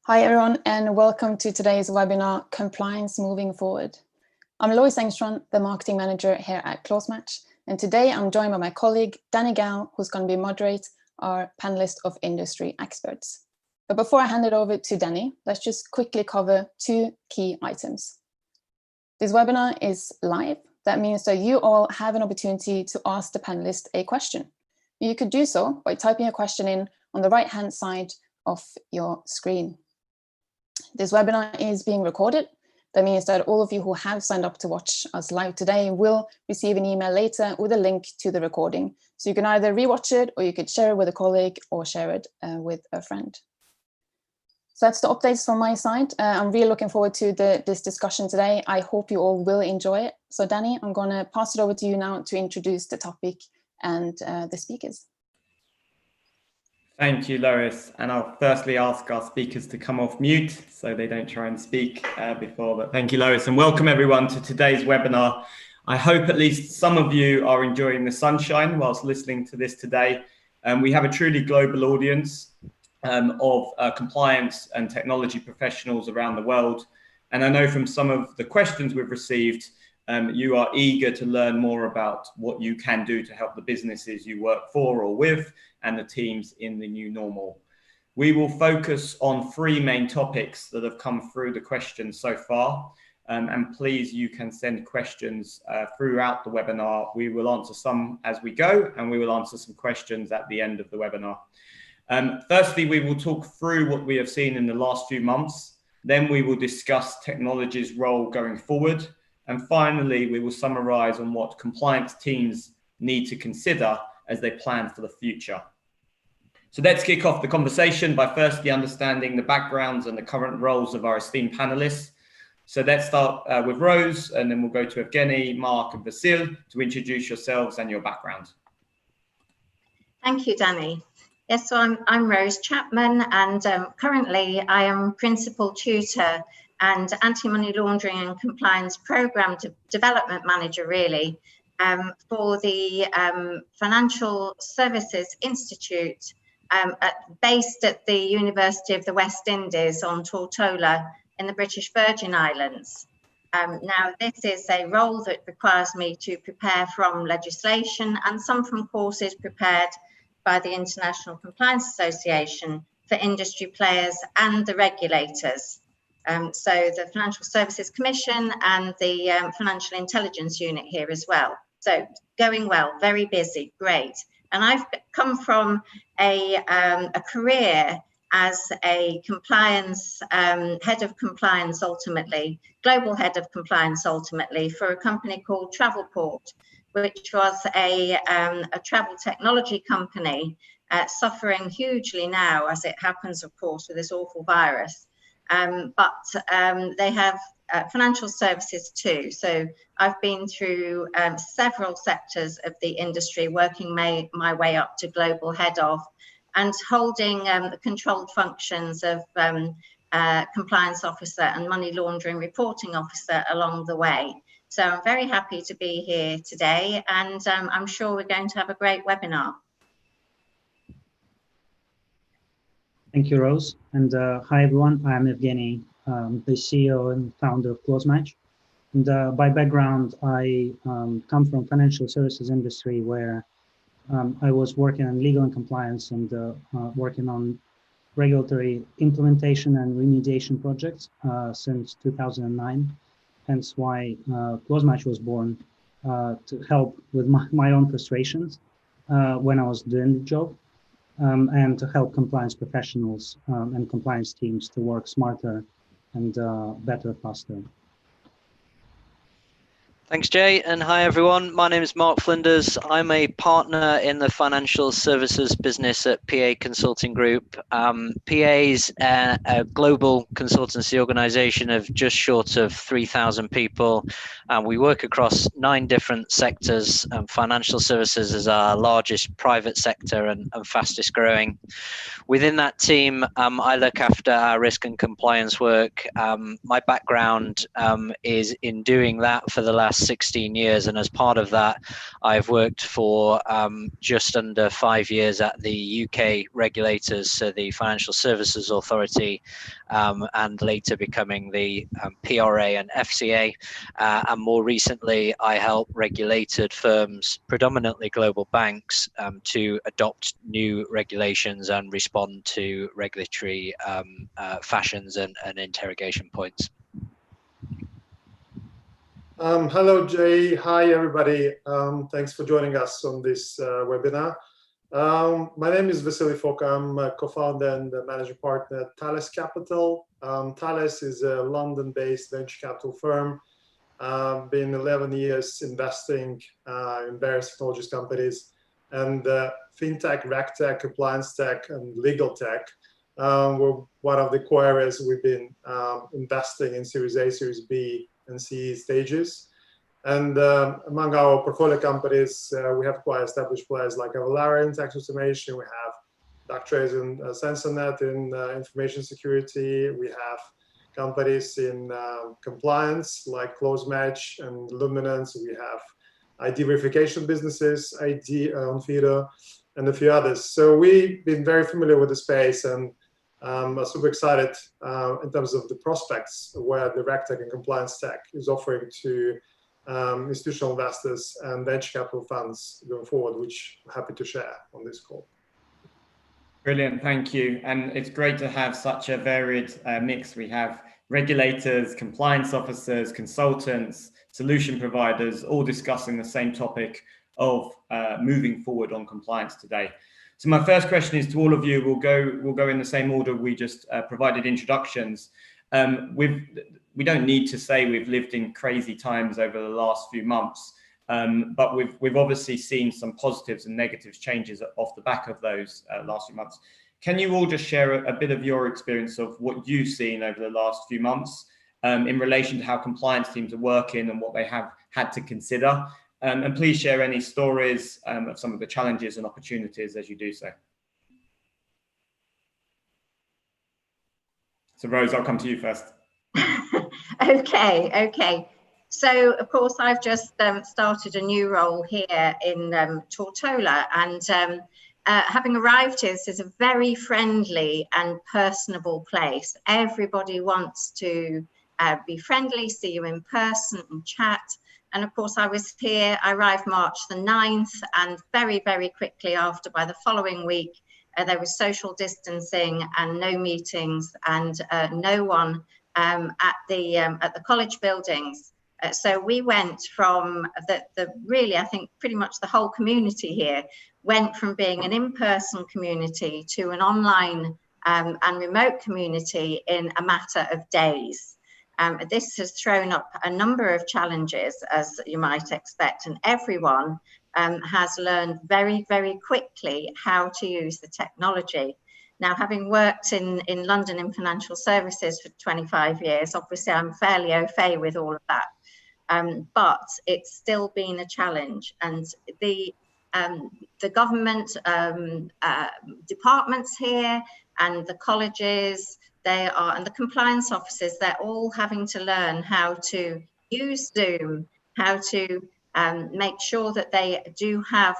Hi everyone, and welcome to today's webinar, Compliance Moving Forward. I'm Lois Engström, the Marketing Manager here at ClauseMatch, and today I'm joined by my colleague, Danny Gao, who's going to be moderate our panelist of industry experts. But before I hand it over to Danny, let's just quickly cover two key items. This webinar is live. That means that you all have an opportunity to ask the panelist a question. You could do so by typing a question in on the right-hand side of your screen. This webinar is being recorded. That means that all of you who have signed up to watch us live today will receive an email later with a link to the recording. So you can either rewatch it, or you could share it with a colleague or share it with a friend. So that's the updates from my side. I'm really looking forward to this discussion today. I hope you all will enjoy it. So Danny, I'm going to pass it over to you now to introduce the topic and the speakers. Thank you, Lois. And I'll firstly ask our speakers to come off mute so they don't try and speak before. But thank you, Lois, and welcome everyone to today's webinar. I hope at least some of you are enjoying the sunshine whilst listening to this today. We have a truly global audience of compliance and technology professionals around the world. And I know from some of the questions we've received, you are eager to learn more about what you can do to help the businesses you work for or with and the teams in the new normal. We will focus on three main topics that have come through the questions so far. And please, you can send questions throughout the webinar. We will answer some as we go, and we will answer some questions at the end of the webinar. Firstly, we will talk through what we have seen in the last few months. Then we will discuss technology's role going forward. And finally, we will summarize on what compliance teams need to consider as they plan for the future. So let's kick off the conversation by firstly understanding the backgrounds and the current roles of our esteemed panelists. So let's start with Rose, and then we'll go to Evgeny, Mark, and Vasil to introduce yourselves and your background. Thank you, Danny. Yes, so I'm Rose Chapman, and currently I am Principal Tutor and Anti-Money Laundering and Compliance Programme Development Manager, really, for the Financial Services Institute, based at the University of the West Indies on Tortola in the British Virgin Islands. Now, this is a role that requires me to prepare from legislation and some from courses prepared by the International Compliance Association for industry players and the regulators. So the Financial Services Commission and the Financial Intelligence Unit here as well. So going well, very busy, great. And I've come from a career as a compliance, head of compliance ultimately, global head of compliance ultimately for a company called Travelport, which was a travel technology company suffering hugely now, as it happens, of course, with this awful virus. But they have financial services too. So I've been through several sectors of the industry, working my way up to global head of, and holding the controlled functions of compliance officer and money laundering reporting officer along the way. So I'm very happy to be here today, and I'm sure we're going to have a great webinar. Thank you, Rose. And hi, everyone. I'm Evgeny, the CEO and founder of ClauseMatch. And by background, I come from financial services industry, where I was working on legal and compliance and working on regulatory implementation and remediation projects since 2009. Hence why ClauseMatch was born, to help with my own frustrations when I was doing the job. And to help compliance professionals and compliance teams to work smarter and better, faster. Thanks, Jay, and hi everyone. My name is Mark Flinders. I'm a partner in the financial services business at PA Consulting Group. PA's a global consultancy organization of just short of 3,000 people. We work across 9 different sectors. Financial services is our largest private sector and fastest growing. Within that team, I look after our risk and compliance work. My background is in doing that for the last last 16 years. And as part of that, I've worked for just under 5 years at the UK regulators, so the Financial Services Authority, and later becoming the PRA and FCA. And more recently, I help regulated firms, predominantly global banks, to adopt new regulations and respond to regulatory fashions and interrogation points. Hello, Jay. Hi, everybody. Thanks for joining us on this webinar. My name is Vasily Foka. I'm a co-founder and a managing partner at Thales Capital. Thales is a London-based venture capital firm. Been 11 years investing in various technologies companies, and fintech, regtech, compliance tech, and legal tech were one of the core areas we've been investing in Series A, Series B, and C stages. And among our portfolio companies, we have quite established players like Avalara in tax automation. We have Darktrace and SensorNet in information security. We have companies in compliance like CloseMatch and Luminance. We have ID verification businesses, ID on Feeder, and a few others. So we've been very familiar with the space, and are super excited in terms of the prospects where the RegTech and compliance tech is offering to institutional investors and venture capital funds going forward, which I'm happy to share on this call. Brilliant, thank you. And it's great to have such a varied mix. We have regulators, compliance officers, consultants, solution providers, all discussing the same topic of moving forward on compliance today. So my first question is to all of you. We'll go in the same order we just provided introductions. We don't need to say we've lived in crazy times over the last few months, but we've obviously seen some positives and negatives changes off the back of those last few months. Can you all just share a bit of your experience of what you've seen over the last few months in relation to how compliance teams are working and what they have had to consider? And please share any stories of some of the challenges and opportunities as you do so. So Rose, I'll come to you first. Okay. So of course I've just started a new role here in Tortola, and having arrived here, this is a very friendly and personable place. Everybody wants to be friendly, see you in person and chat. And of course, I was here, I arrived March the 9th, and very, very quickly after, by the following week, there was social distancing and no meetings and no one at the college buildings. So we went from really, I think pretty much the whole community here went from being an in-person community to an online and remote community in a matter of days. This has thrown up a number of challenges, as you might expect, and everyone has learned very, very quickly how to use the technology. Now, having worked in London in financial services for 25 years, obviously I'm fairly au fait with all of that, but it's still been a challenge. And the government departments here and the colleges, and the compliance officers, they're all having to learn how to use Zoom, how to make sure that they do have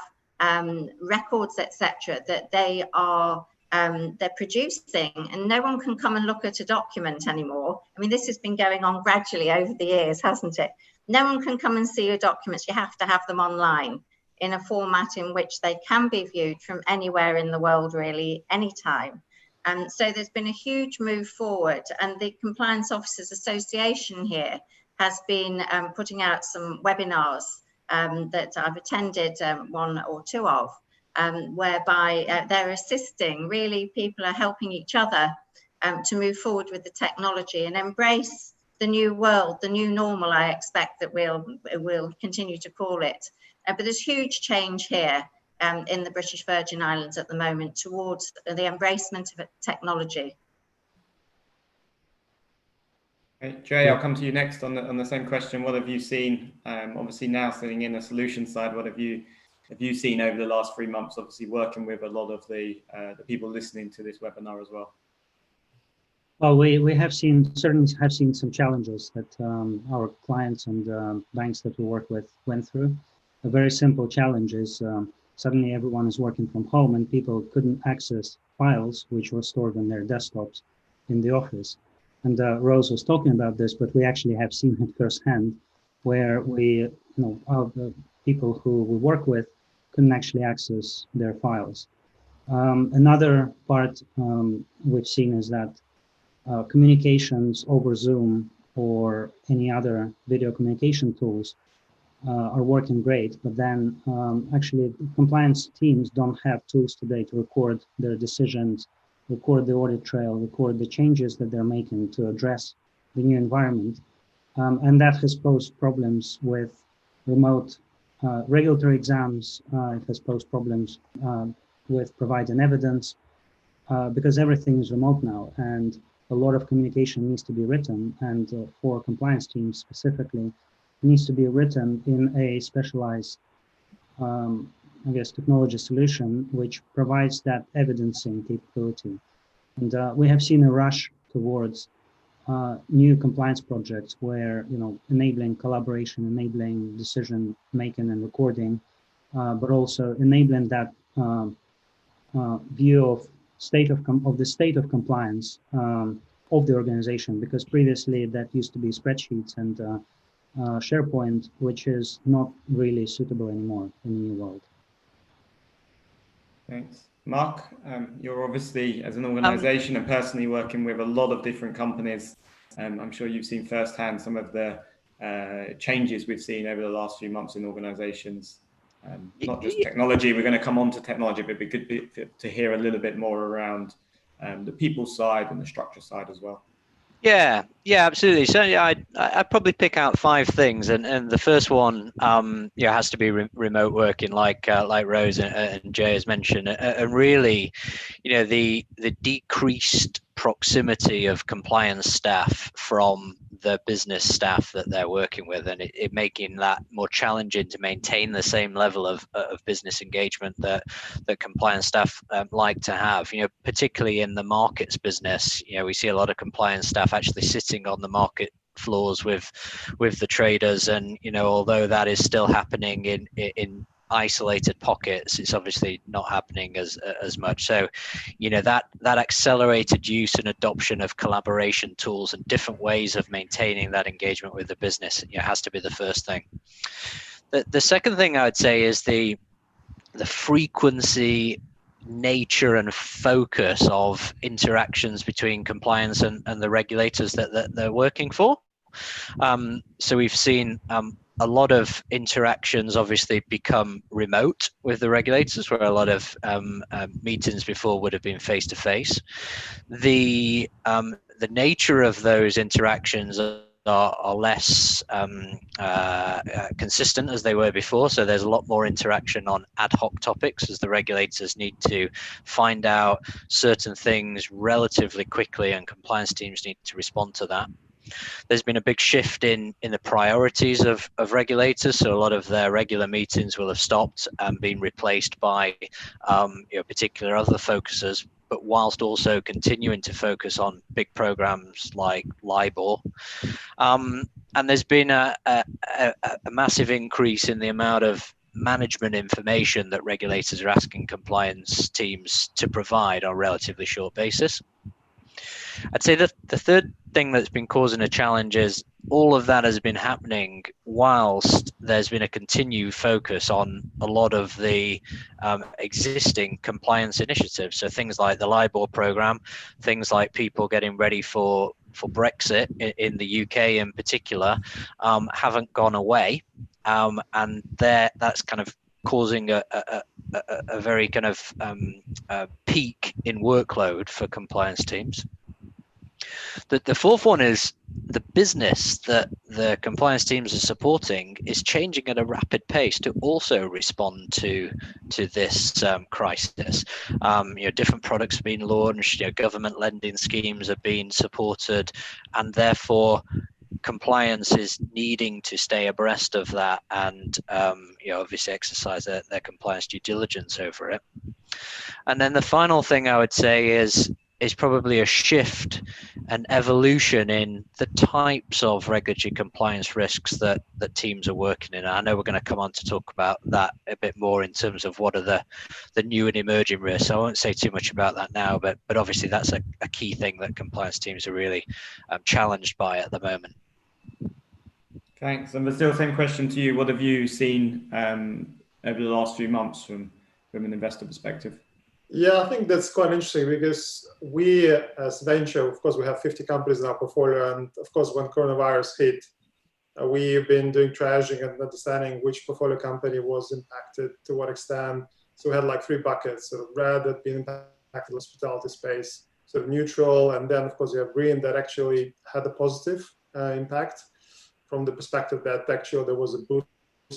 records, etc., that they are they're producing, and no one can come and look at a document anymore. I mean, this has been going on gradually over the years, hasn't it? No one can come and see your documents. You have to have them online in a format in which they can be viewed from anywhere in the world, really, anytime. And so there's been a huge move forward, and the Compliance Officers Association here has been putting out some webinars that I've attended one or two of, whereby they're assisting, really people are helping each other to move forward with the technology and embrace the new world, the new normal, I expect that we'll continue to call it. But there's huge change here in the British Virgin Islands at the moment towards the embracement of technology. Okay, Jay, I'll come to you next on the same question. What have you seen? Obviously now sitting in the solution side, what have you seen over the last 3 months? Obviously working with a lot of the people listening to this webinar as well. Well, we have certainly have seen some challenges that our clients and banks that we work with went through. A very simple challenge is suddenly everyone is working from home and people couldn't access files which were stored on their desktops in the office. And Rose was talking about this, but we actually have seen it firsthand, where the people who we work with couldn't actually access their files. Another part we've seen is that communications over Zoom or any other video communication tools are working great, but then actually compliance teams don't have tools today to record their decisions, record the audit trail, record the changes that they're making to address the new environment. And that has posed problems with remote regulatory exams. It has posed problems with providing evidence because everything is remote now, and a lot of communication needs to be written, and for compliance teams specifically, needs to be written in a specialized, technology solution which provides that evidencing capability. And we have seen a rush towards new compliance projects where, enabling collaboration, enabling decision making and recording, but also enabling that view of the state of compliance of the organization, because previously that used to be spreadsheets and SharePoint, which is not really suitable anymore in the new world. Thanks. Mark, you're obviously, as an organization and personally working with a lot of different companies, I'm sure you've seen firsthand some of the changes we've seen over the last few months in organizations. Not just technology, we're going to come on to technology, but it'd be good to hear a little bit more around the people side and the structure side as well. Yeah, absolutely. So I'd probably pick out 5 things, and the first one, has to be remote working, like Rose and Jay has mentioned, and really, the decreased proximity of compliance staff from the business staff that they're working with, and it making that more challenging to maintain the same level of business engagement that compliance staff like to have. Particularly in the markets business, we see a lot of compliance staff actually sitting on the market floors with the traders, and although that is still happening in isolated pockets, it's obviously not happening as much. So that accelerated use and adoption of collaboration tools and different ways of maintaining that engagement with the business has to be the first thing. The second thing I would say is the frequency, nature and focus of interactions between compliance and the regulators that they're working for. So we've seen a lot of interactions obviously become remote with the regulators, where a lot of meetings before would have been face to face. The nature of those interactions are less consistent as they were before. So there's a lot more interaction on ad hoc topics, as the regulators need to find out certain things relatively quickly, and compliance teams need to respond to that. There's been a big shift in the priorities of regulators, so a lot of their regular meetings will have stopped and been replaced by particular other focuses, but whilst also continuing to focus on big programs like LIBOR. And there's been a massive increase in the amount of management information that regulators are asking compliance teams to provide on a relatively short basis. I'd say that the third thing that's been causing a challenge is all of that has been happening whilst there's been a continued focus on a lot of the existing compliance initiatives. So things like the LIBOR program, things like people getting ready for Brexit in the UK in particular, haven't gone away, and that's kind of causing a very kind of peak in workload for compliance teams. The fourth one is the business that the compliance teams are supporting is changing at a rapid pace to also respond to this crisis. Different products are being launched, government lending schemes are being supported, and therefore compliance is needing to stay abreast of that and obviously exercise their compliance due diligence over it. And then the final thing I would say is is probably a shift, an evolution in the types of regulatory compliance risks that teams are working in. I know we're going to come on to talk about that a bit more in terms of what are the new and emerging risks. I won't say too much about that now, but obviously that's a key thing that compliance teams are really challenged by at the moment. Thanks. And still, same question to you. What have you seen over the last few months from an investor perspective? Yeah, I think that's quite interesting because we, as venture, of course, we have 50 companies in our portfolio. And of course, when coronavirus hit, we've been doing triaging and understanding which portfolio company was impacted, to what extent. So we had like 3 buckets, sort of red that been impacted in the hospitality space, sort of neutral, and then of course you have green that actually had a positive impact from the perspective that actually there was a boost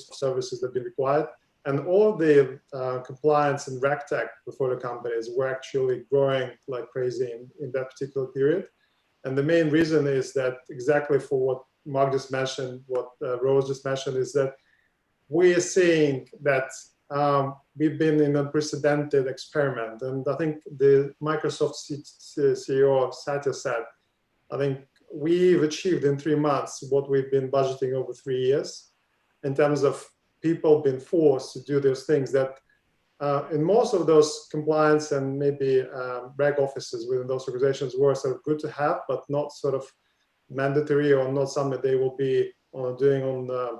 of services that have been required. And all the compliance and RegTech portfolio companies were actually growing like crazy in that particular period. And the main reason is that exactly for what Mark just mentioned, what Rose just mentioned, is that we are seeing that we've been in an unprecedented experiment. And I think the Microsoft CEO Satya said, I think we've achieved in 3 months what we've been budgeting over 3 years in terms of people being forced to do those things that in most of those compliance and maybe reg offices within those organizations were sort of good to have, but not sort of mandatory or not something they will be doing on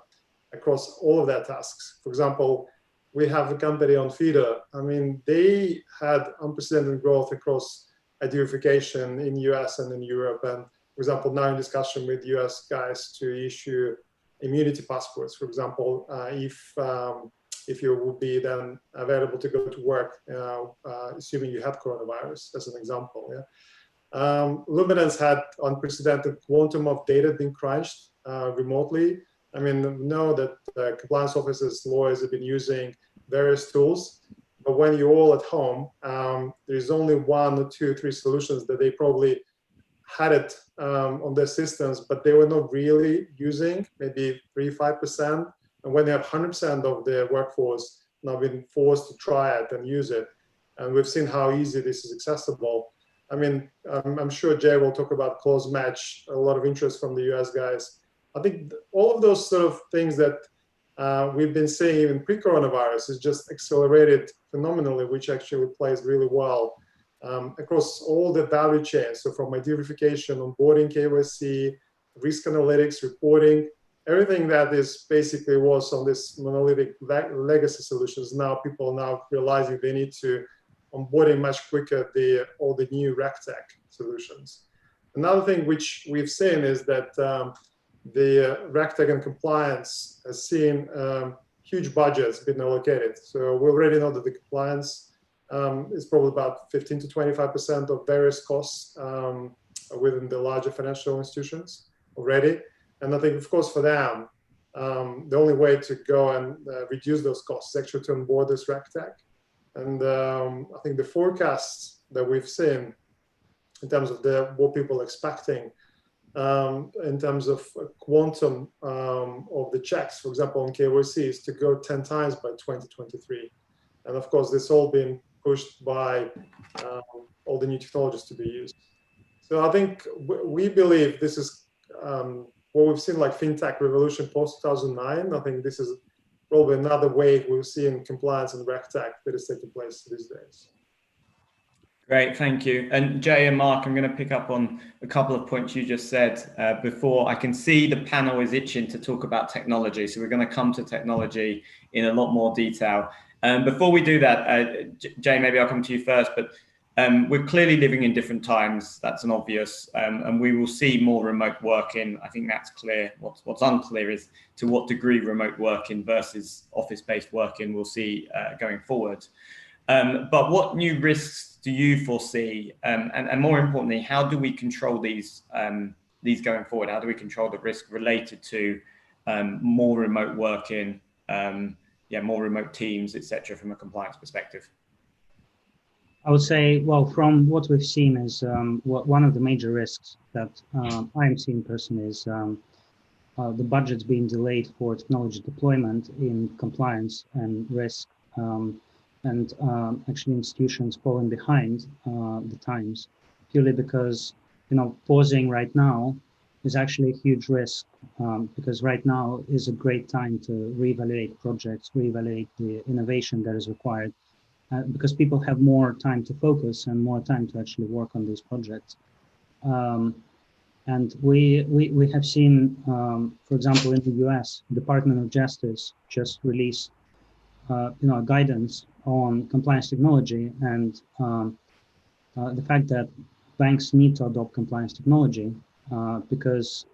across all of their tasks. For example, we have a company on Feeder. I mean, they had unprecedented growth across identification in US and in Europe. And for example, now in discussion with US guys to issue immunity passports, for example, if you would be then available to go to work, assuming you had coronavirus, as an example. Yeah. Luminance had unprecedented quantum of data being crunched remotely. I mean, we know that compliance officers, lawyers have been using various tools, but when you're all at home, there's only 1 or 2 or 3 solutions that they probably had it on their systems, but they were not really using, maybe 3-5%. And when they have 100% of their workforce now been forced to try it and use it, and we've seen how easy this is accessible. I mean, I'm sure Jay will talk about close match, a lot of interest from the US guys. I think all of those sort of things that we've been seeing even pre-coronavirus is just accelerated phenomenally, which actually plays really well across all the value chains. So from identification, onboarding, KYC, risk analytics, reporting, everything that is basically was on this monolithic legacy solutions. Now people are now realizing they need to onboarding much quicker all the new RegTech solutions. Another thing which we've seen is that the RegTech and compliance has seen huge budgets being allocated. So we already know that the compliance is probably about 15 to 25% of various costs within the larger financial institutions already. And I think, of course, for them, the only way to go and reduce those costs is actually to onboard this RegTech. And I think the forecasts that we've seen in terms of what people are expecting, in terms of quantum of the checks, for example, on KYC, is to go 10 times by 2023. And of course, this all been pushed by all the new technologies to be used. So I think we believe this is what we've seen like fintech revolution post 2009. I think this is probably another wave we'll see in compliance and RegTech that is taking place these days. Great, thank you. And Jay and Mark, I'm going to pick up on a couple of points you just said before. I can see the panel is itching to talk about technology, so we're going to come to technology in a lot more detail. Before we do that, Jay, maybe I'll come to you first, but we're clearly living in different times. That's an obvious, and we will see more remote working. I think that's clear. What's unclear is to what degree remote working versus office-based working we'll see going forward. But what new risks do you foresee? And more importantly, how do we control these going forward? How do we control the risk related to more remote working, more remote teams, etc., from a compliance perspective? I would say, well, from what we've seen is one of the major risks that I'm seeing personally is the budgets being delayed for technology deployment in compliance and risk. And actually institutions falling behind the times. purely because, pausing right now is actually a huge risk, because right now is a great time to reevaluate projects, reevaluate the innovation that is required, because people have more time to focus and more time to actually work on these projects. And we have seen, for example, in the US, Department of Justice just released, a guidance on compliance technology, and the fact that banks need to adopt compliance technology because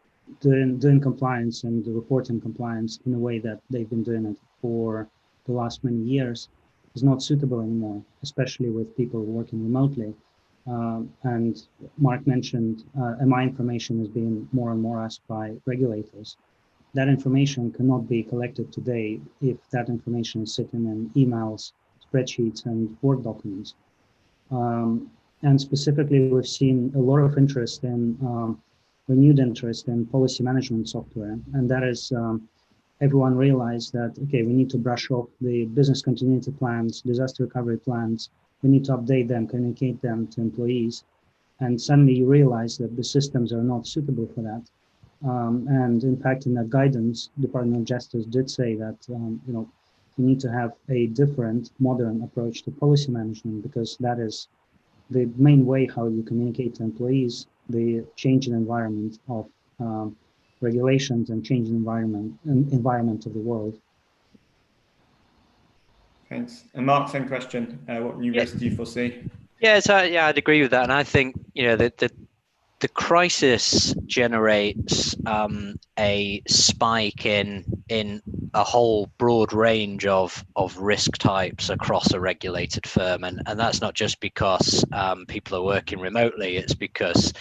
doing compliance and reporting compliance in a way that they've been doing it for the last many years is not suitable anymore, especially with people working remotely. And Mark mentioned MI information is being more and more asked by regulators. That information cannot be collected today if that information is sitting in emails, spreadsheets, and Word documents. And specifically, we've seen a lot of interest in, renewed interest in policy management software. And that is, everyone realized that, okay, we need to brush off the business continuity plans, disaster recovery plans. We need to update them, communicate them to employees. And suddenly you realize that the systems are not suitable for that. And in fact, in that guidance, Department of Justice did say that, you need to have a different modern approach to policy management, because that is the main way how you communicate to employees the changing environment of regulations and changing environment of the world. Thanks. And Mark, same question. What new risks do you foresee? Yeah, so I'd agree with that, and I think the crisis generates a spike in a whole broad range of risk types across a regulated firm, and that's not just because people are working remotely. It's because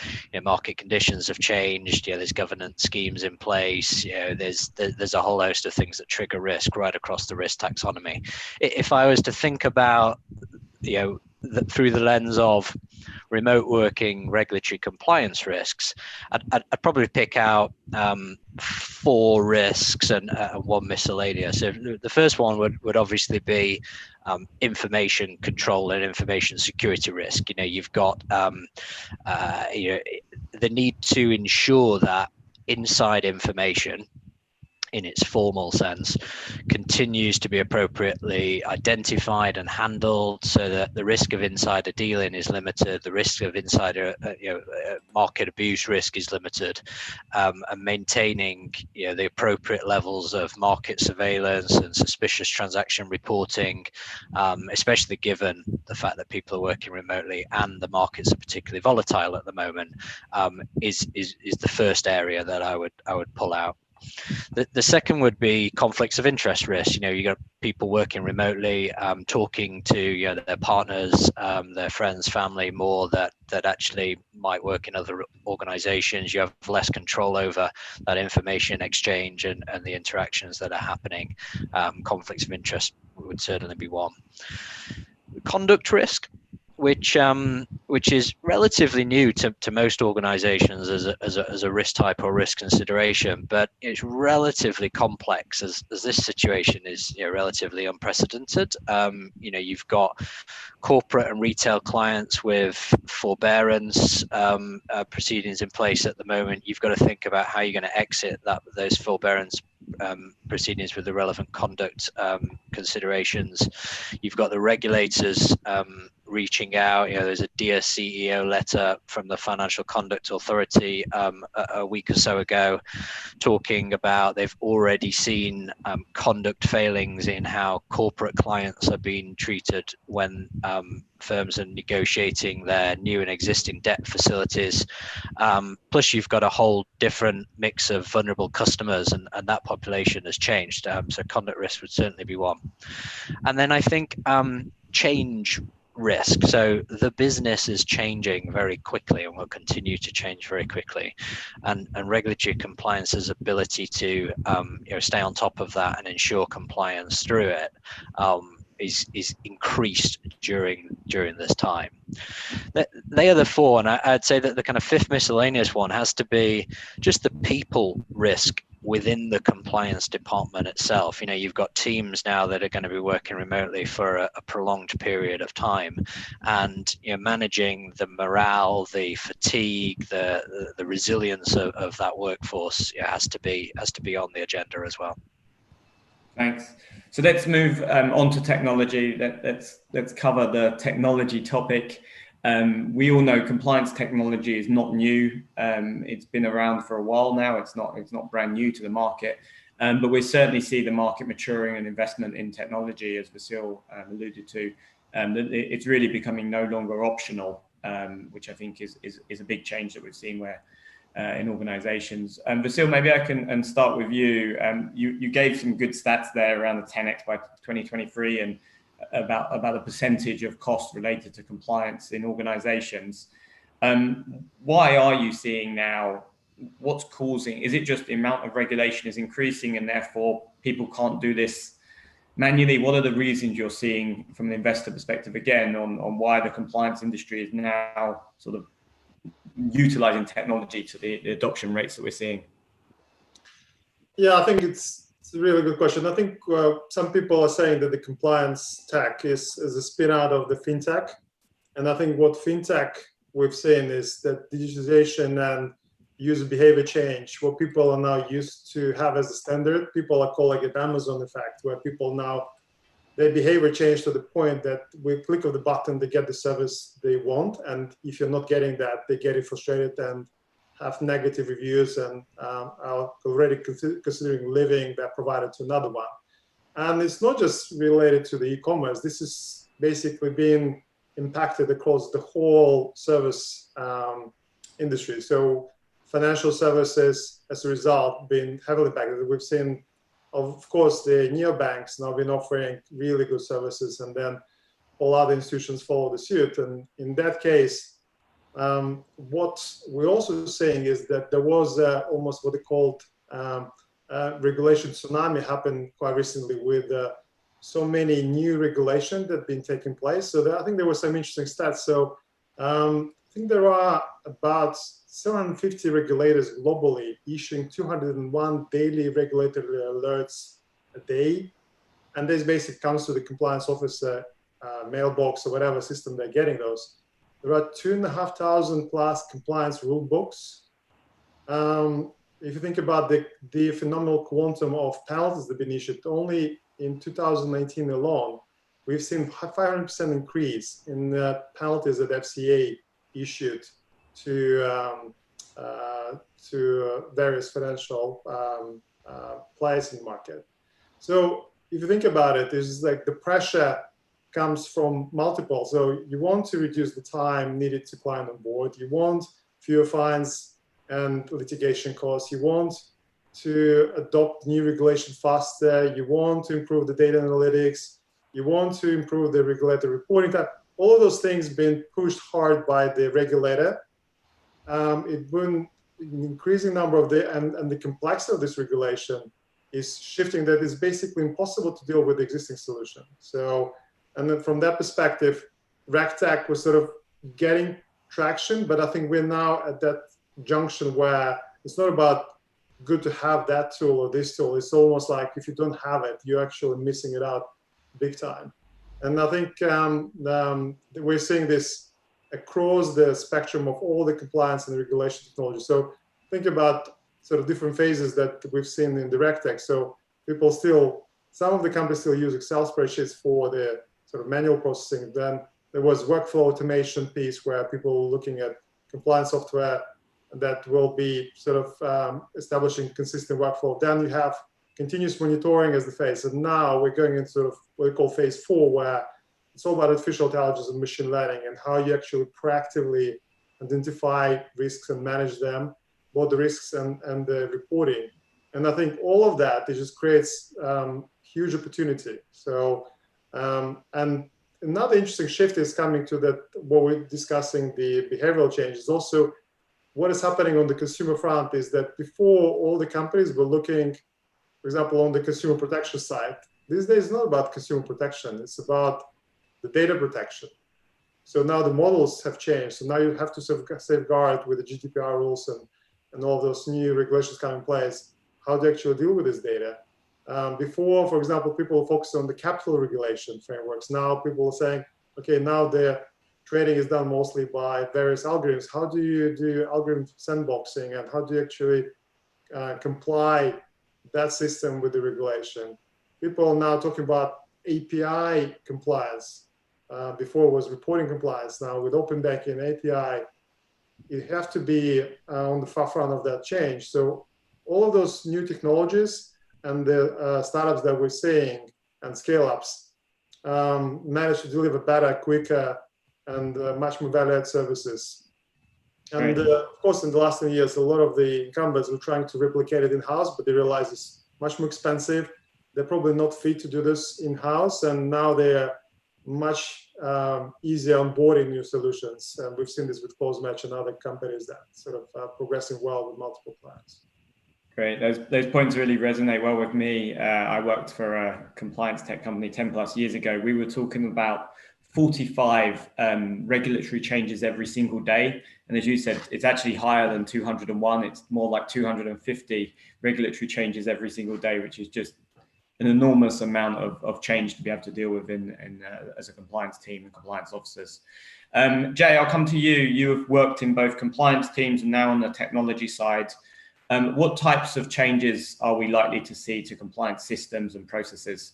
market conditions have changed. There's governance schemes in place. There's a whole host of things that trigger risk right across the risk taxonomy. If I was to think about through the lens of remote working regulatory compliance risks, I'd probably pick out 4 risks and 1 miscellaneous. So the first one would obviously be information control and information security risk. You've got the need to ensure that inside information, in its formal sense, continues to be appropriately identified and handled, so that the risk of insider dealing is limited, the risk of insider market abuse risk is limited, and maintaining the appropriate levels of market surveillance and suspicious transaction reporting, especially given the fact that people are working remotely and the markets are particularly volatile at the moment, is the first area that I would pull out. The second would be conflicts of interest risk. You got people working remotely, talking to their partners, their friends, family more that actually might work in other organizations. You have less control over that information exchange and the interactions that are happening. Conflicts of interest would certainly be one. Conduct risk, which is relatively new to most organizations as a risk type or risk consideration, but it's relatively complex as this situation is relatively unprecedented. You've got corporate and retail clients with forbearance proceedings in place at the moment. You've got to think about how you're going to exit those forbearance proceedings with the relevant conduct considerations. You've got the regulators reaching out. There's a Dear CEO letter from the Financial Conduct Authority a week or so ago, talking about they've already seen conduct failings in how corporate clients are being treated when firms are negotiating their new and existing debt facilities. Plus, you've got a whole different mix of vulnerable customers, and that population has changed. So conduct risk would certainly be one. And then I think change risk. So the business is changing very quickly and will continue to change very quickly, and regulatory compliance's ability to stay on top of that and ensure compliance through it is increased during this time. They are the 4, and I'd say that the kind of 5th miscellaneous one has to be just the people risk within the compliance department itself. You know, you've got teams now that are going to be working remotely for a prolonged period of time, and you know, managing the morale, the fatigue, the resilience of that workforce, yeah, has to be on the agenda as well. Thanks. So let's move on to technology. Let's cover the technology topic. We all know compliance technology is not new. It's been around for a while now. It's not brand new to the market, but we certainly see the market maturing and investment in technology, as Vasil alluded to. It's really becoming no longer optional, which I think is a big change that we've seen where in organizations. Vasil, maybe I can start with you. You gave some good stats there around the 10x by 2023 and about a percentage of cost related to compliance in organizations. Why are you seeing now, what's causing, is it just the amount of regulation is increasing and therefore people can't do this manually? What are the reasons you're seeing from an investor perspective, again, on why the compliance industry is now sort of utilizing technology to the adoption rates that we're seeing? Yeah, I think it's a really good question. I think some people are saying that the compliance tech is a spin out of the fintech. And I think what fintech we've seen is that digitization and user behavior change, what people are now used to have as a standard, people are calling it Amazon effect, where people now, their behavior changed to the point that with click of the button, they get the service they want. And if you're not getting that, they get frustrated and have negative reviews and are already considering leaving that provider to another one. And it's not just related to the e-commerce. This is basically being impacted across the whole service industry. So financial services, as a result, been heavily impacted. We've seen, of course, the neobanks now been offering really good services, and then all other institutions follow the suit. And in that case, what we're also saying is that there was almost what they called regulation tsunami happened quite recently with so many new regulations that have been taking place. So I think there were some interesting stats. So I think there are about 750 regulators globally issuing 201 daily regulatory alerts a day. And this basically comes to the compliance officer mailbox or whatever system they're getting those. There are 2,500 plus compliance rule books. If you think about the phenomenal quantum of penalties that have been issued, only in 2019 alone, we've seen 500% increase in the penalties that FCA issued to various financial players in the market. So if you think about it, there's like the pressure comes from multiple. So you want to reduce the time needed to client on board. You want fewer fines and litigation costs. You want to adopt new regulation faster. You want to improve the data analytics. You want to improve the regulatory reporting time. All of those things been pushed hard by the regulator. It's been an increasing number of and the complexity of this regulation is shifting that it's basically impossible to deal with the existing solution. So, and then from that perspective, RegTech was sort of getting traction, but I think we're now at that junction where it's not about good to have that tool or this tool. It's almost like if you don't have it, you're actually missing it out big time. And I think we're seeing this across the spectrum of all the compliance and regulation technology. So think about sort of different phases that we've seen in the RegTech. So people still, some of the companies still use Excel spreadsheets for the sort of manual processing. Then there was workflow automation piece where people were looking at compliance software that will be sort of establishing consistent workflow. Then you have continuous monitoring as the phase. And now we're going into sort of what we call phase 4, where it's all about artificial intelligence and machine learning and how you actually proactively identify risks and manage them, both the risks and the reporting. And I think all of that, it just creates huge opportunity. So, and another interesting shift is coming to that, what we're discussing, the behavioral changes. Also, what is happening on the consumer front is that before, all the companies were looking, for example, on the consumer protection side. These days, it's not about consumer protection. It's about the data protection. So now the models have changed. So now you have to sort of safeguard with the GDPR rules and all those new regulations coming in place, how to actually deal with this data. Before, for example, people focused on the capital regulation frameworks. Now people are saying, okay, now the trading is done mostly by various algorithms. How do you do algorithm sandboxing, and how do you actually comply that system with the regulation? People are now talking about API compliance. Before it was reporting compliance. Now with open banking API, you have to be on the forefront of that change. So all of those new technologies and the startups that we're seeing and scale-ups manage to deliver better, quicker, and much more value-added services. And of course, in the last 10 years, a lot of the incumbents were trying to replicate it in-house, but they realize it's much more expensive. They're probably not fit to do this in-house, and now they're much easier onboarding new solutions. And we've seen this with CloseMatch and other companies that sort of progressing well with multiple clients. Great. Those points really resonate well with me. I worked for a compliance tech company 10 plus years ago. We were talking about 45 regulatory changes every single day. And as you said, it's actually higher than 201. It's more like 250 regulatory changes every single day, which is just an enormous amount of change to be able to deal with as a compliance team and compliance officers. Jay, I'll come to you. You have worked in both compliance teams and now on the technology side. What types of changes are we likely to see to compliance systems and processes?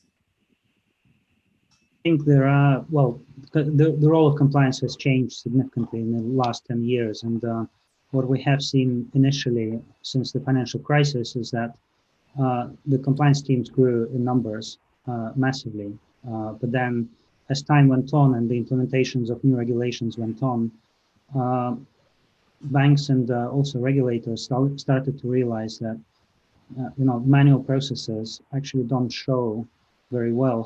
I think there are, well, the role of compliance has changed significantly in the last 10 years. And what we have seen initially since the financial crisis is that the compliance teams grew in numbers massively. But then as time went on and the implementations of new regulations went on, banks and also regulators started to realize that manual processes actually don't show very well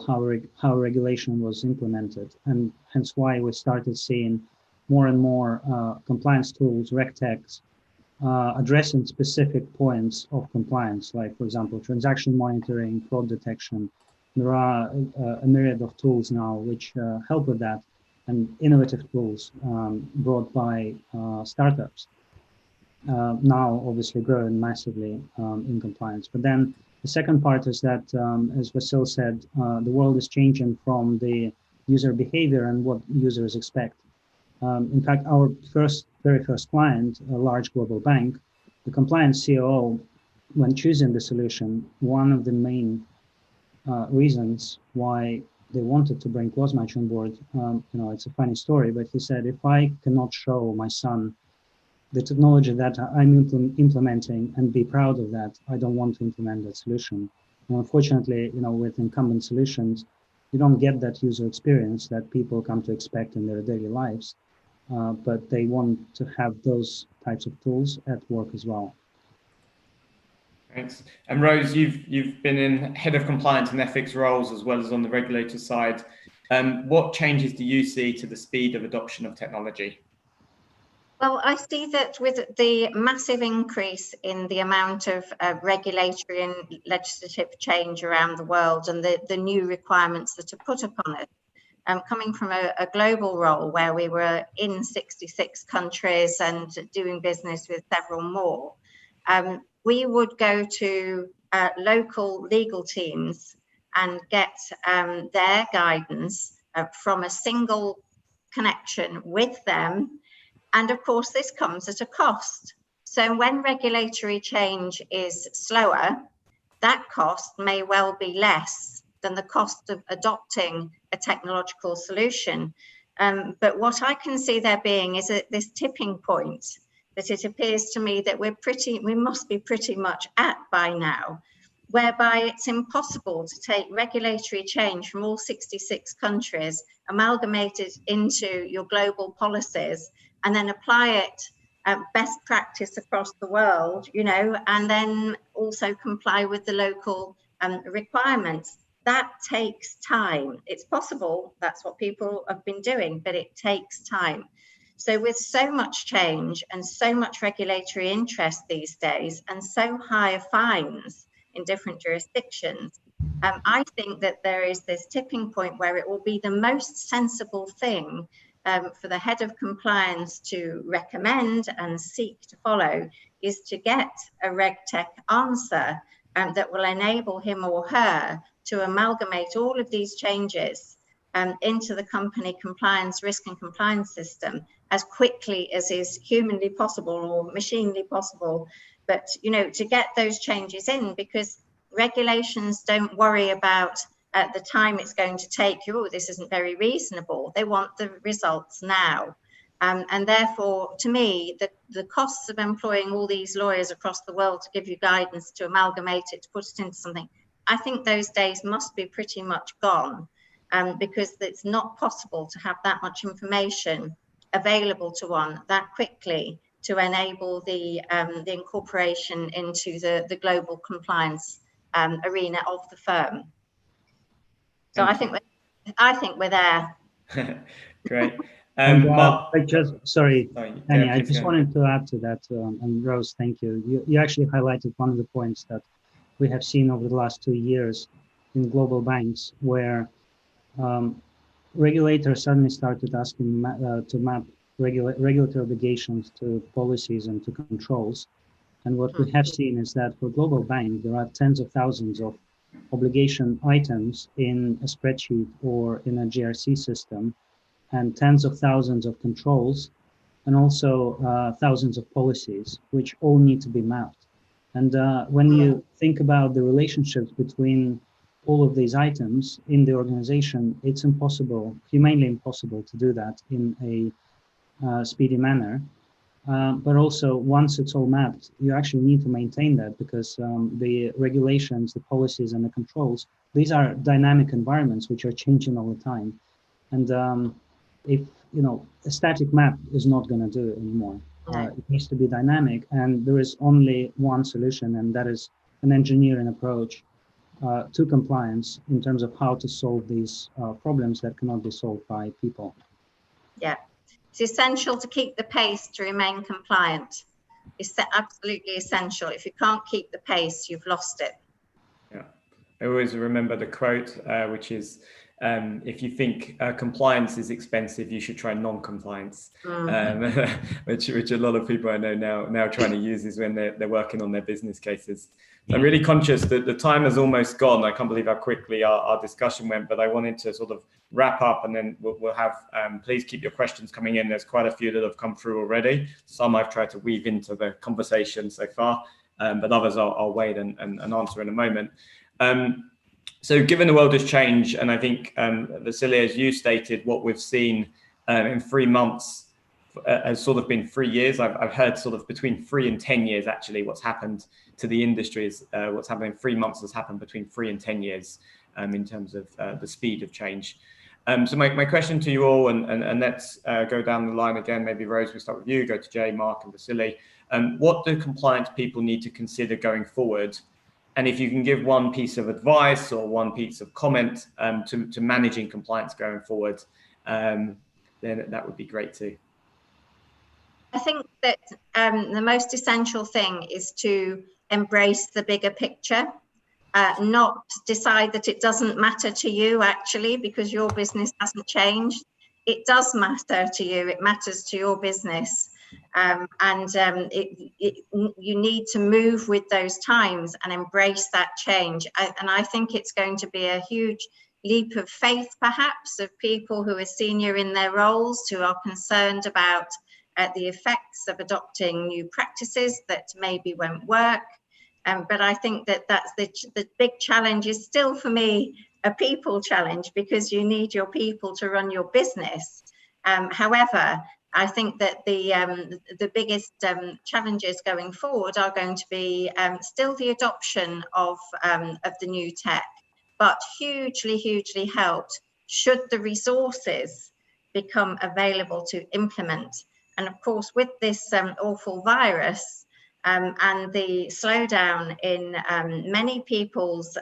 how regulation was implemented, and hence why we started seeing more and more compliance tools, RegTechs, addressing specific points of compliance, like, for example, transaction monitoring, fraud detection. There are a myriad of tools now which help with that, and innovative tools brought by startups, now obviously growing massively in compliance. But then the second part is that, as Vasil said, the world is changing from the user behavior and what users expect. In fact, our very first client, a large global bank, the compliance COO, when choosing the solution, one of the main reasons why they wanted to bring CloseMatch on board, it's a funny story, but he said, if I cannot show my son the technology that I'm implementing and be proud of that, I don't want to implement that solution. And unfortunately, with incumbent solutions, you don't get that user experience that people come to expect in their daily lives. But they want to have those types of tools at work as well. Thanks. And Rose, you've been in head of compliance and ethics roles as well as on the regulator side. What changes do you see to the speed of adoption of technology? Well, I see that with the massive increase in the amount of regulatory and legislative change around the world and the new requirements that are put upon it, coming from a global role where we were in 66 countries and doing business with several more, we would go to local legal teams and get their guidance from a single connection with them. And of course, this comes at a cost. So when regulatory change is slower, that cost may well be less than the cost of adopting a technological solution. But what I can see there being is this tipping point that it appears to me that we must be pretty much at by now, whereby it's impossible to take regulatory change from all 66 countries, amalgamate it into your global policies, and then apply it best practice across the world, and then also comply with the local requirements. That takes time. It's possible, that's what people have been doing, but it takes time. So with so much change and so much regulatory interest these days and so high fines in different jurisdictions, I think that there is this tipping point where it will be the most sensible thing for the head of compliance to recommend and seek to follow is to get a RegTech answer that will enable him or her to amalgamate all of these changes into the company compliance, risk and compliance system as quickly as is humanly possible or machinely possible. But, you know, to get those changes in, because regulations don't worry about the time it's going to take you, oh, this isn't very reasonable. They want the results now. And therefore, to me, the costs of employing all these lawyers across the world to give you guidance, to amalgamate it, to put it into something, I think those days must be pretty much gone, because it's not possible to have that much information available to one that quickly to enable the incorporation into the global compliance arena of the firm. So I think we're there. Great. I just, sorry, Danny, yeah, I just wanted to add to that, and Rose, thank you. You actually highlighted one of the points that we have seen over the last 2 years in global banks, where regulators suddenly started asking to map regulatory obligations to policies and to controls. And what we have seen is that for global banks, there are tens of thousands of obligation items in a spreadsheet or in a GRC system, and tens of thousands of controls, and also thousands of policies, which all need to be mapped. And when you think about the relationships between all of these items in the organization, it's impossible, humanly impossible to do that in a speedy manner. But also, once it's all mapped, you actually need to maintain that, because the regulations, the policies, and the controls, these are dynamic environments which are changing all the time. And if, you know, a static map is not going to do it anymore. It needs to be dynamic, and there is only one solution, and that is an engineering approach to compliance in terms of how to solve these problems that cannot be solved by people. Yeah, it's essential to keep the pace to remain compliant. It's absolutely essential. If you can't keep the pace, you've lost it. Yeah, I always remember the quote, which is, if you think compliance is expensive, you should try non-compliance, which a lot of people I know now trying to use is when they're working on their business cases. I'm really conscious that the time has almost gone. I can't believe how quickly our discussion went, but I wanted to sort of wrap up, and then we'll have, please keep your questions coming in. There's quite a few that have come through already. Some I've tried to weave into the conversation so far, but others I'll wait and answer in a moment. So given the world has changed, and I think, Vasilia, as you stated, what we've seen in 3 months has sort of been 3 years. I've heard sort of between 3 and 10 years, actually, what's happened to the industry is what's happened in 3 months has happened between 3 and 10 years in terms of the speed of change. So my question to you all, and let's go down the line again, maybe Rose, we'll start with you, go to Jay, Mark and Vasily. What do compliance people need to consider going forward? And if you can give one piece of advice or one piece of comment to managing compliance going forward, then that would be great too. I think that the most essential thing is to embrace the bigger picture, not decide that it doesn't matter to you actually because your business hasn't changed. It does matter to you, it matters to your business. You need to move with those times and embrace that change. And I think it's going to be a huge leap of faith, perhaps, of people who are senior in their roles, who are concerned about the effects of adopting new practices that maybe won't work. But I think that that's the big challenge is still, for me, a people challenge, because you need your people to run your business. However, I think that the biggest challenges going forward are going to be still the adoption of the new tech, but hugely helped should the resources become available to implement. And of course, with this awful virus and the slowdown in many people's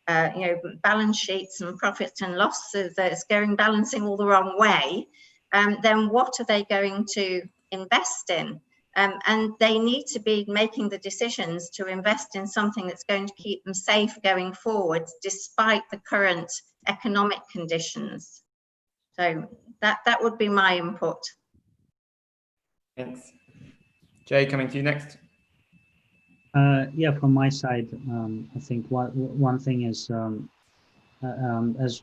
balance sheets and profits and losses, that's balancing all the wrong way, then what are they going to invest in? And they need to be making the decisions to invest in something that's going to keep them safe going forward, despite the current economic conditions. So that would be my input. Thanks. Jay, coming to you next. Yeah, from my side, I think one thing is, as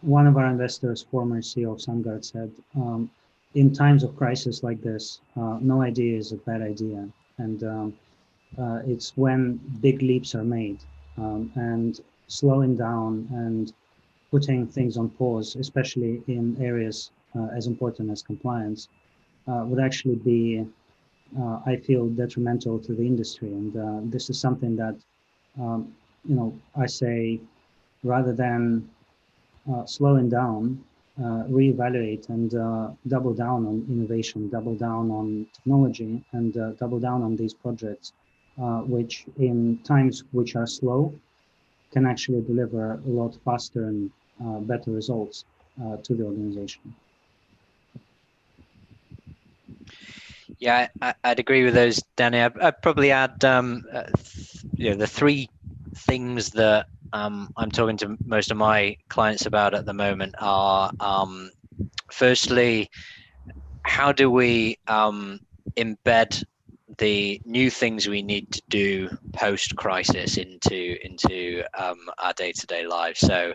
one of our investors, former CEO of SunGard, said, in times of crisis like this, no idea is a bad idea. And it's when big leaps are made, and slowing down and putting things on pause, especially in areas as important as compliance, would actually be, I feel, detrimental to the industry. And this is something that, I say, rather than slowing down, reevaluate and double down on innovation, double down on technology, and double down on these projects, which in times which are slow can actually deliver a lot faster and better results to the organization. Yeah, I'd agree with those, Danny. I'd probably add, the three things that I'm talking to most of my clients about at the moment are, firstly, how do we embed the new things we need to do post-crisis into our day-to-day lives? So,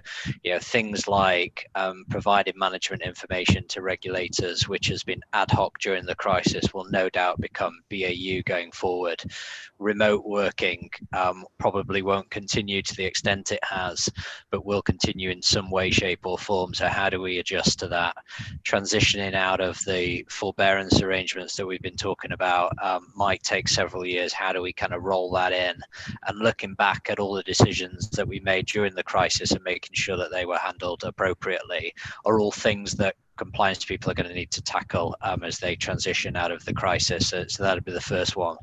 things like providing management information to regulators, which has been ad hoc during the crisis, will no doubt become BAU going forward. Remote working probably won't continue to the extent it has, but will continue in some way, shape, or form. So how do we adjust to that? Transitioning out of the forbearance arrangements that we've been talking about might take several years. How do we kind of roll that in? And looking back at all the decisions that we made during the crisis and making sure that they were handled appropriately are all things that compliance people are going to need to tackle as they transition out of the crisis. So that would be the first one.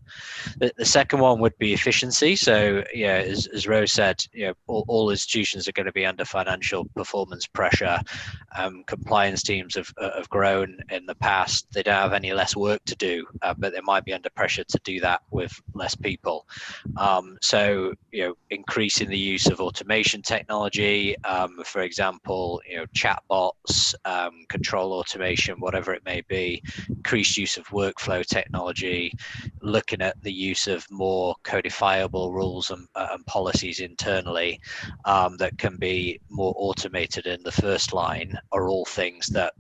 The second one would be efficiency. So, as Rose said, all institutions are going to be under financial performance pressure. Compliance teams have grown in the past. They don't have any less work to do, but they might be under pressure to do that with less people. So, increasing the use of automation technology, for example, chatbots, control automation, whatever it may be, increased use of workflow technology, looking at the use of more codifiable rules and policies internally that can be more automated in the first line are all things that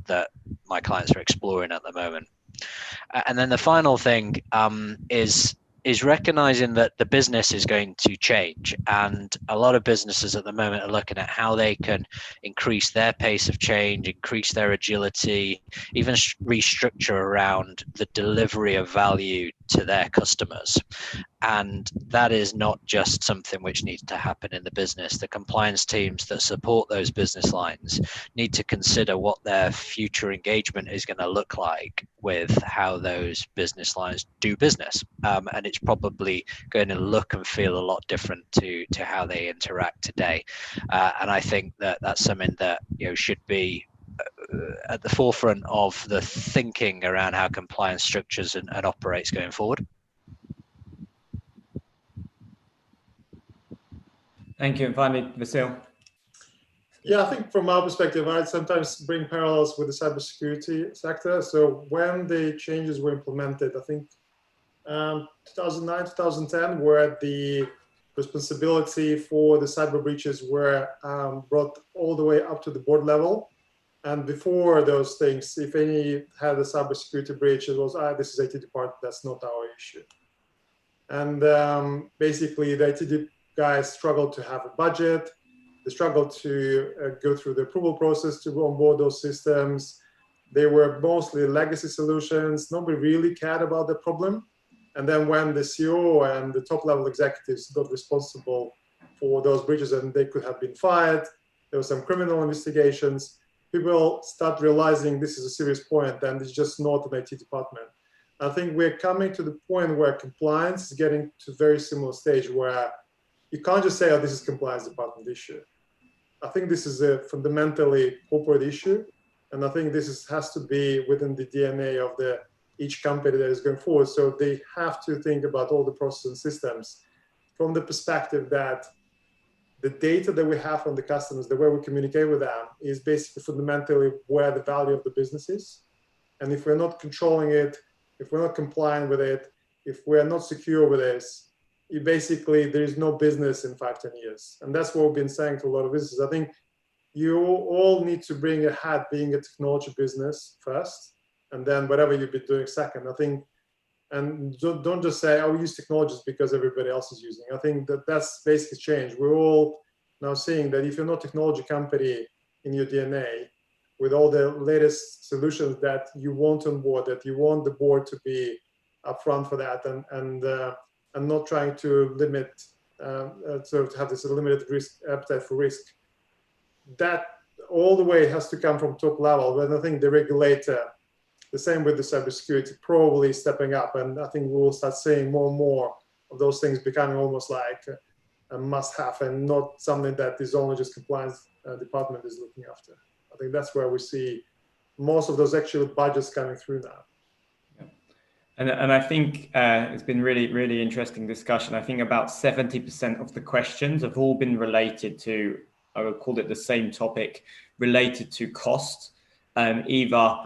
my clients are exploring at the moment. And then the final thing is recognizing that the business is going to change, and a lot of businesses at the moment are looking at how they can increase their pace of change, increase their agility, even restructure around the delivery of value to their customers. And that is not just something which needs to happen in the business. The compliance teams that support those business lines need to consider what their future engagement is going to look like with how those business lines do business. And it's probably going to look and feel a lot different to how they interact today. And I think that that's something that should be at the forefront of the thinking around how compliance structures and operates going forward. Thank you. And finally, Vasil. Yeah, I think from our perspective, I'd sometimes bring parallels with the cybersecurity sector. So when the changes were implemented, I think 2009, 2010, where the responsibility for the cyber breaches were brought all the way up to the board level. And before those things, if any had a cybersecurity breach, it was, this is IT department, that's not our issue. And basically the IT guys struggled to have a budget. They struggled to go through the approval process to onboard those systems. They were mostly legacy solutions. Nobody really cared about the problem. And then when the CEO and the top level executives got responsible for those breaches and they could have been fired, there were some criminal investigations, people start realizing this is a serious point and it's just not an IT department. I think we're coming to the point where compliance is getting to a very similar stage where you can't just say, oh, this is compliance department issue. I think this is a fundamentally corporate issue. And I think this has to be within the DNA of each company that is going forward. So they have to think about all the processes and systems from the perspective that the data that we have from the customers, the way we communicate with them, is basically fundamentally where the value of the business is. And if we're not controlling it, if we're not compliant with it, if we're not secure with this, there is no business in 5-10 years. And that's what we've been saying to a lot of businesses. I think you all need to bring a hat being a technology business first, and then whatever you've been doing second. I think, and don't just say, oh, we use technologies because everybody else is using. I think that's basically changed. We're all now seeing that if you're not a technology company in your DNA, with all the latest solutions that you want on board, that you want the board to be upfront for that, and not trying to limit, sort of have this limited risk appetite for risk. That all the way has to come from top level. But I think the regulator, the same with the cybersecurity, probably stepping up, and I think we will start seeing more and more of those things becoming almost like a must-have, and not something that is only just compliance department is looking after. I think that's where we see most of those actual budgets coming through now. And I think it's been really interesting discussion. I think about 70% of the questions have all been related to, I would call it the same topic, related to cost. Either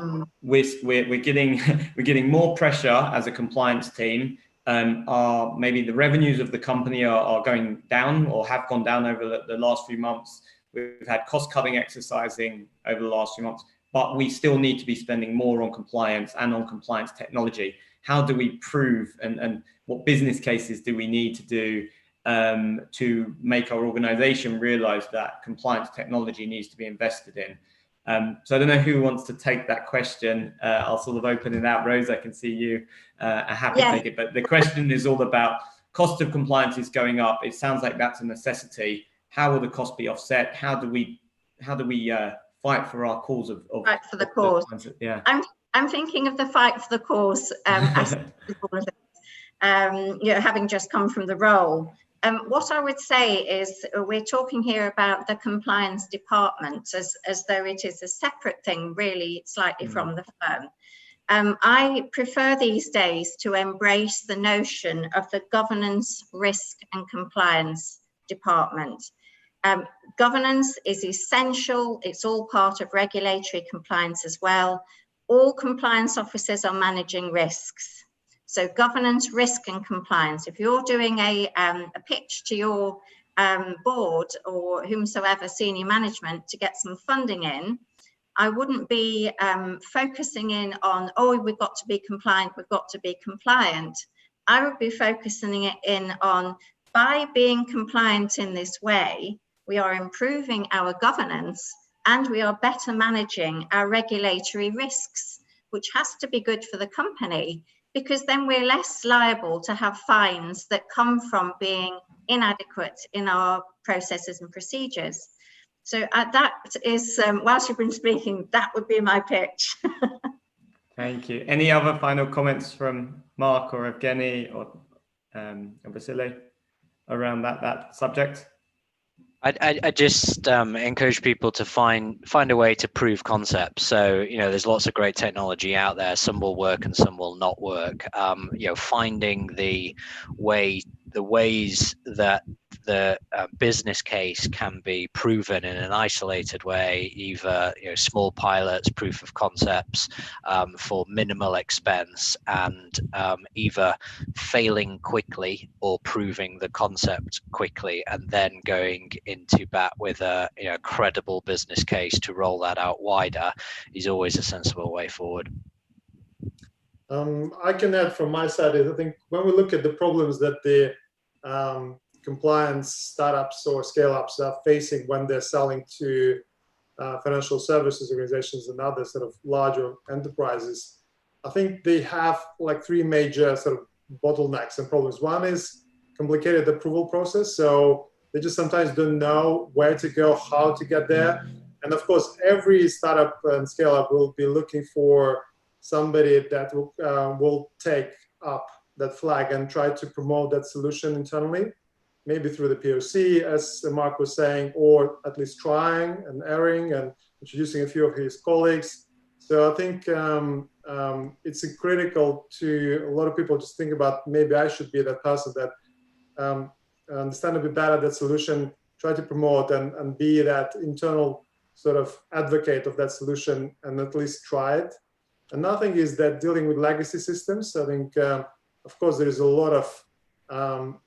we're getting more pressure as a compliance team. Maybe the revenues of the company are going down or have gone down over the last few months. We've had cost-cutting exercising over the last few months, but we still need to be spending more on compliance and on compliance technology. How do we prove, and what business cases do we need to do to make our organization realize that compliance technology needs to be invested in? So I don't know who wants to take that question. I'll sort of open it out. Rose, I can see you are happy to take it, but the question is all about cost of compliance is going up. It sounds like that's a necessity. How will the cost be offset? How do we fight for our cause of fight for the cause? Yeah, I'm thinking of the fight for the cause having just come from the role. What I would say is we're talking here about the compliance department as though it is a separate thing, really, slightly from the firm. I prefer these days to embrace the notion of the governance, risk and compliance department. Governance is essential. It's all part of regulatory compliance as well. All compliance officers are managing risks. So governance, risk and compliance. If you're doing a pitch to your board or whomsoever senior management to get some funding in, I wouldn't be focusing in on, oh, we've got to be compliant, we've got to be compliant. I would be focusing in on, by being compliant in this way, we are improving our governance and we are better managing our regulatory risks, which has to be good for the company, because then we're less liable to have fines that come from being inadequate in our processes and procedures. So that is, whilst you've been speaking, that would be my pitch. Thank you. Any other final comments from Mark or Evgeny or Vasily around that subject? I just encourage people to find a way to prove concepts. So, there's lots of great technology out there. Some will work and some will not work. Finding the ways that the business case can be proven in an isolated way, either small pilots, proof of concepts for minimal expense, and either failing quickly or proving the concept quickly, and then going into bat with a credible business case to roll that out wider is always a sensible way forward. I can add from my side is I think when we look at the problems that the compliance startups or scale-ups are facing when they're selling to financial services organizations and other sort of larger enterprises, I think they have like three major sort of bottlenecks and problems. One is complicated approval process. So they just sometimes don't know where to go, how to get there. And of course, every startup and scale-up will be looking for somebody that will take up that flag and try to promote that solution internally, maybe through the POC, as Mark was saying, or at least trying and erring and introducing a few of his colleagues. So I think it's critical to a lot of people just think about, maybe I should be that person that understand a bit better that solution, try to promote and be that internal sort of advocate of that solution and at least try it. Another thing is that dealing with legacy systems, I think, of course, there is a lot of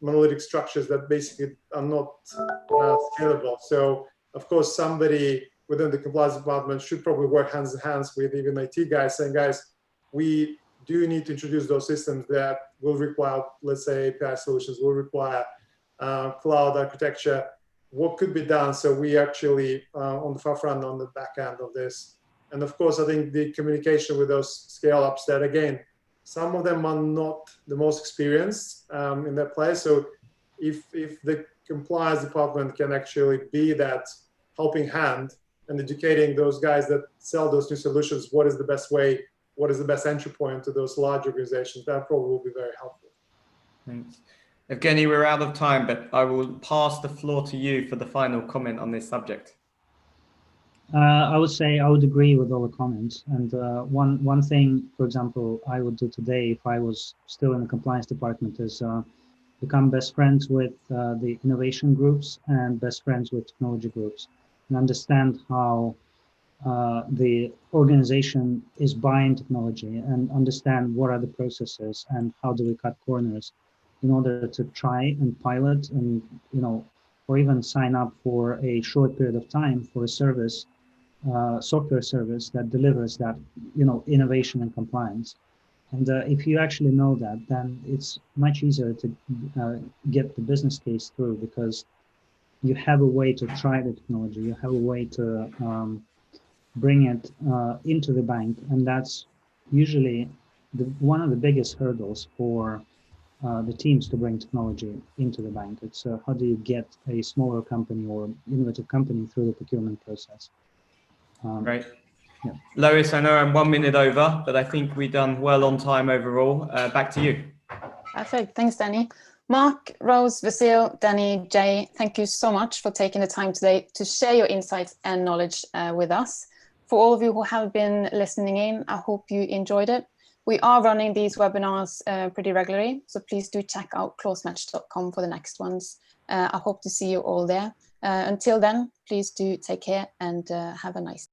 monolithic structures that basically are not scalable. So of course, somebody within the compliance department should probably work hands in hands with even IT guys, saying, guys, we do need to introduce those systems that will require, let's say, API solutions, will require cloud architecture. What could be done so we actually on the forefront, on the back end of this. And of course, I think the communication with those scale-ups that, again, some of them are not the most experienced in that place. So if the compliance department can actually be that helping hand and educating those guys that sell those new solutions, what is the best way, what is the best entry point to those large organizations, that probably will be very helpful. Thanks. Evgeny, we're out of time, but I will pass the floor to you for the final comment on this subject. I would say I would agree with all the comments. And one thing, for example, I would do today if I was still in the compliance department is become best friends with the innovation groups and best friends with technology groups, and understand how the organization is buying technology, and understand what are the processes and how do we cut corners in order to try and pilot and, or even sign up for a short period of time for a service, software service that delivers that, innovation and compliance. And if you actually know that, then it's much easier to get the business case through, because you have a way to try the technology, you have a way to bring it into the bank. And that's usually one of the biggest hurdles for the teams to bring technology into the bank. It's how do you get a smaller company or innovative company through the procurement process? Great. Yeah. Lois, I know I'm 1 minute over, but I think we've done well on time overall. Back to you. Perfect. Thanks, Danny. Mark, Rose, Vasil, Danny, Jay, thank you so much for taking the time today to share your insights and knowledge with us. For all of you who have been listening in, I hope you enjoyed it. We are running these webinars pretty regularly, so please do check out closematch.com for the next ones. I hope to see you all there. Until then, please do take care and have a nice day.